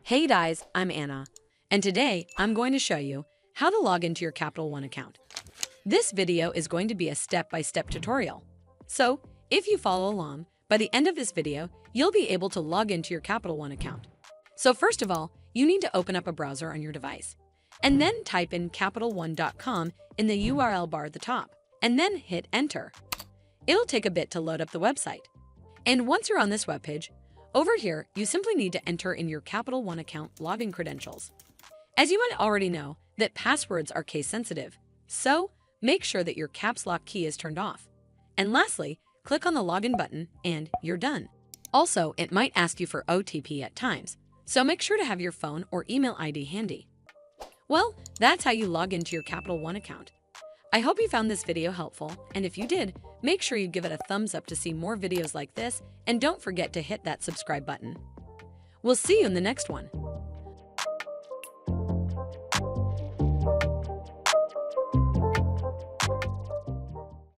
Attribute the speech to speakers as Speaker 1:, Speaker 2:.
Speaker 1: Hey guys, I'm Anna, and today I'm going to show you how to log into your Capital One account. This video is going to be a step-by-step tutorial. So, if you follow along, by the end of this video, you'll be able to log into your Capital One account. So first of all, you need to open up a browser on your device, and then type in capitalone.com in the URL bar at the top, and then hit enter. It'll take a bit to load up the website. And once you're on this webpage, over here, you simply need to enter in your Capital One account login credentials. As you might already know, that passwords are case sensitive, so make sure that your caps lock key is turned off. And lastly, click on the login button and you're done. Also, it might ask you for OTP at times, so make sure to have your phone or email ID handy. Well, that's how you log into your Capital One account. I hope you found this video helpful, and if you did, make sure you give it a thumbs up to see more videos like this, and don't forget to hit that subscribe button. We'll see you in the next one.